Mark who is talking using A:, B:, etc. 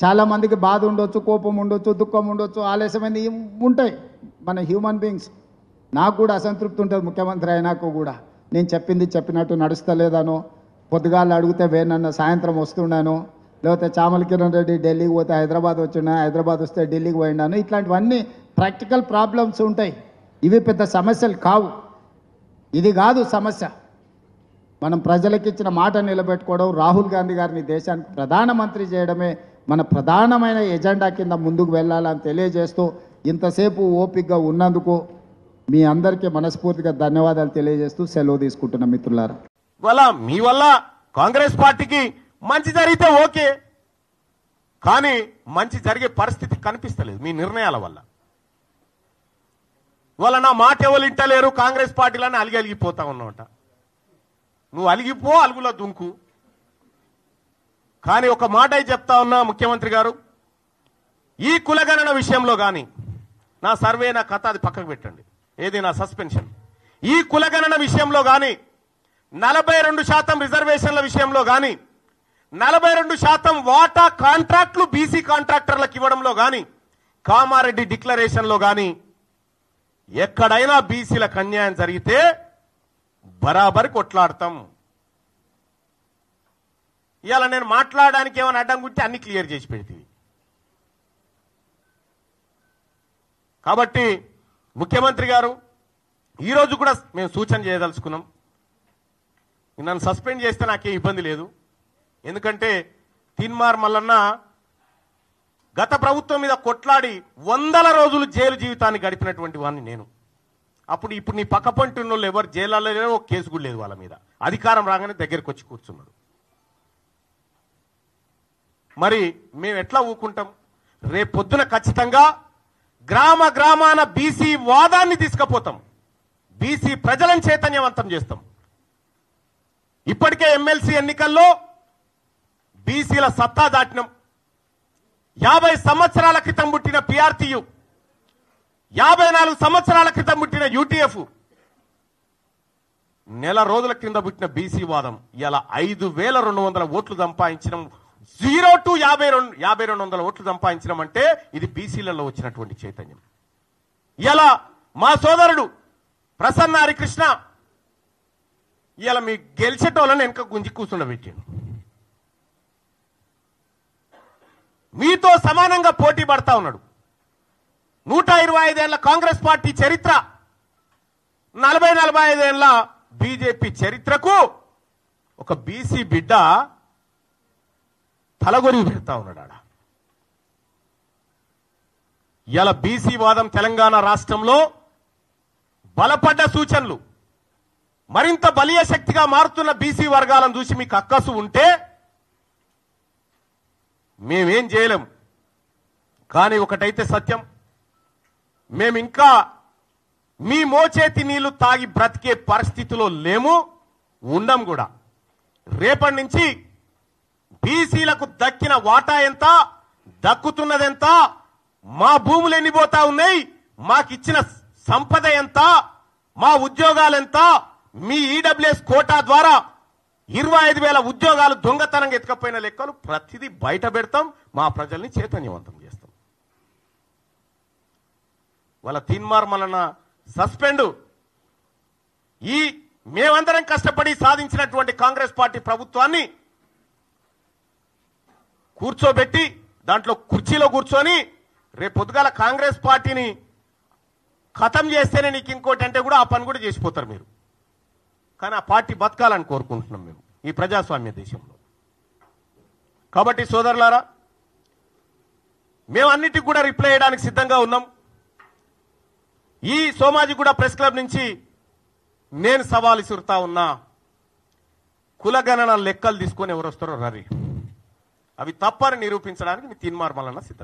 A: చాలామందికి బాధ ఉండొచ్చు, కోపం ఉండొచ్చు, దుఃఖం ఉండొచ్చు, ఆలస్యమైంది ఉంటాయి మన హ్యూమన్ బీయింగ్స్. నాకు కూడా అసంతృప్తి ఉంటుంది ముఖ్యమంత్రి అయినాక కూడా. నేను చెప్పింది చెప్పినట్టు నడుస్తలేదనో, పొద్దుగాళ్ళు అడిగితే వేనన్న సాయంత్రం వస్తున్నాను, లేకపోతే చామల కిరణ్ రెడ్డి ఢిల్లీకి పోతే హైదరాబాద్ వచ్చినా, హైదరాబాద్ వస్తే ఢిల్లీకి పోయినాను, ఇట్లాంటివన్నీ ప్రాక్టికల్ ప్రాబ్లమ్స్ ఉంటాయి. ఇవి పెద్ద సమస్యలు కావు. ఇది కాదు సమస్య. మనం ప్రజలకు ఇచ్చిన మాట నిలబెట్టుకోవడం, రాహుల్ గాంధీ గారిని దేశానికి ప్రధానమంత్రి చేయడమే మన ప్రధానమైన ఎజెండా కింద ముందుకు వెళ్ళాలని తెలియజేస్తూ ఇంతసేపు ఓపికగా ఉన్నందుకు మీ అందరికీ మనస్ఫూర్తిగా ధన్యవాదాలు తెలియజేస్తూ సెలవు తీసుకుంటున్న మిత్రులారా.
B: మీ వల్ల కాంగ్రెస్ పార్టీకి మంచి జరిగితే ఓకే, కానీ మంచి జరిగే పరిస్థితి కనిపిస్తలేదు మీ నిర్ణయాల వల్ల. ఇవాళ నా మాట ఎవరు ఇంటలేరు, కాంగ్రెస్ పార్టీలని అలిగిపోతా ఉన్నావుట. నువ్వు అలిగిపో, అలుగులో దుంకు. కానీ ఒక మాట చెప్తా ఉన్నా ముఖ్యమంత్రి గారు, ఈ కులగణన విషయంలో కానీ, నా సర్వే నా కథ అది పక్కకు పెట్టండి, ఏది నా సస్పెన్షన్, ఈ కులగణన విషయంలో కానీ, 42% రిజర్వేషన్ల విషయంలో కానీ, 42% వాటా కాంట్రాక్టులు బీసీ కాంట్రాక్టర్లకు ఇవ్వడంలో కానీ, కామారెడ్డి డిక్లరేషన్లో కానీ ఎక్కడైనా బీసీలకు అన్యాయం జరిగితే బరాబరి కొట్లాడతాం. ఇవాళ నేను మాట్లాడడానికి ఏమైనా అడ్డం గురించి అన్ని క్లియర్ చేసి పెడితే. కాబట్టి ముఖ్యమంత్రి గారు ఈరోజు కూడా మేము సూచన చేయదలుచుకున్నాం. నన్ను సస్పెండ్ చేస్తే నాకేం ఇబ్బంది లేదు. ఎందుకంటే తీన్మార్ మల్లన్న గత ప్రభుత్వం మీద కొట్లాడి 100 రోజులు జైలు జీవితాన్ని గడిపినటువంటి వాడిని నేను. ఇప్పుడు నీ పక్క పంటున్న వాళ్ళు ఎవరు జైల్లో లేరో, ఒక కేసు కూడా లేదు వాళ్ళ మీద. అధికారం రాగానే దగ్గరికి వచ్చి కూర్చున్నాడు. మరి మేము ఎట్లా ఊకుంటాం? రేపొద్దున ఖచ్చితంగా గ్రామ గ్రామాన బీసీ వాదాన్ని తీసుకుపోతాం, బీసీ ప్రజలను చైతన్యవంతం చేస్తాం. ఇప్పటికే ఎమ్మెల్సీ ఎన్నికల్లో బీసీల సత్తా దాటినం. 50 సంవత్సరాల క్రితం పుట్టిన పిఆర్టీయు, 54 సంవత్సరాల క్రితం పుట్టిన యూటీఎఫ్, నెల రోజుల కింద పుట్టిన బీసీ వాదం ఇలా 5200 ఓట్లు సంపాదించడం, 0 to 5200 ఓట్లు సంపాదించడం అంటే ఇది బీసీలలో వచ్చినటువంటి చైతన్యం. ఇలా మా సోదరుడు ప్రసన్న హరికృష్ణ ఇలా మీ గెలిచేటోళ్ళని వెనక గుంజి కూర్చుండబెట్టాను. మీతో సమానంగా పోటీ పడతా ఉన్నాడు. 125 ఏళ్ల కాంగ్రెస్ పార్టీ చరిత్ర, 40-45 ఏళ్ల బీజేపీ చరిత్రకు ఒక బీసీ బిడ్డ తలగొరి పెడతా ఉన్నాడు ఆడ. ఇలా బీసీ వాదం తెలంగాణ రాష్ట్రంలో బలపడ్డ సూచనలు, మరింత బలీయ శక్తిగా మారుతున్న బీసీ వర్గాలను చూసి మీకు అక్కసు ఉంటే మేమేం చేయలేం. కానీ ఒకటైతే సత్యం, మేమింకా మీ మోచేతి నీళ్లు తాగి బ్రతికే పరిస్థితిలో లేము, ఉండం కూడా. రేపటి నుంచి బీసీలకు దక్కిన వాటా ఎంత, దక్కుతున్నదెంత, మా భూములు ఎన్నిపోతా ఉన్నాయి, మాకిచ్చిన సంపద ఎంత, మా ఉద్యోగాలెంత, మీ ఈడబ్ల్యూఎస్ కోటా ద్వారా 25,000 ఉద్యోగాలు దొంగతనంగా ఎత్తుకపోయిన లెక్కలు ప్రతిదీ బయట పెడతాం, మా ప్రజల్ని చైతన్యవంతం చేస్తాం. వాళ్ళ తీన్మార్ మల్లన్న సస్పెండ్, ఈ మేమందరం కష్టపడి సాధించినటువంటి కాంగ్రెస్ పార్టీ ప్రభుత్వాన్ని కూర్చోబెట్టి దాంట్లో కుర్చీలో కూర్చొని రేపు పొద్దుగాల కాంగ్రెస్ పార్టీని ఖతం చేస్తేనే నీకు ఇంకోటి అంటే కూడా ఆ పని కూడా చేసిపోతారు మీరు. కానీ ఆ పార్టీ బతకాలని కోరుకుంటున్నాం మేము ఈ ప్రజాస్వామ్య దేశంలో. కాబట్టి సోదరులారా, మేము అన్నిటికీ కూడా రిప్లై చేయడానికి సిద్ధంగా ఉన్నాం. ఈ సోమాజిగూడ ప్రెస్ క్లబ్ నుంచి నేను సవాల్ ఇసురుతా ఉన్నా, కులగణన లెక్కలు తీసుకొని ఎవరు వస్తారో రరి, అవి తప్పని నిరూపించడానికి మీ తీన్మార్ మల్లన్న సిద్ధం.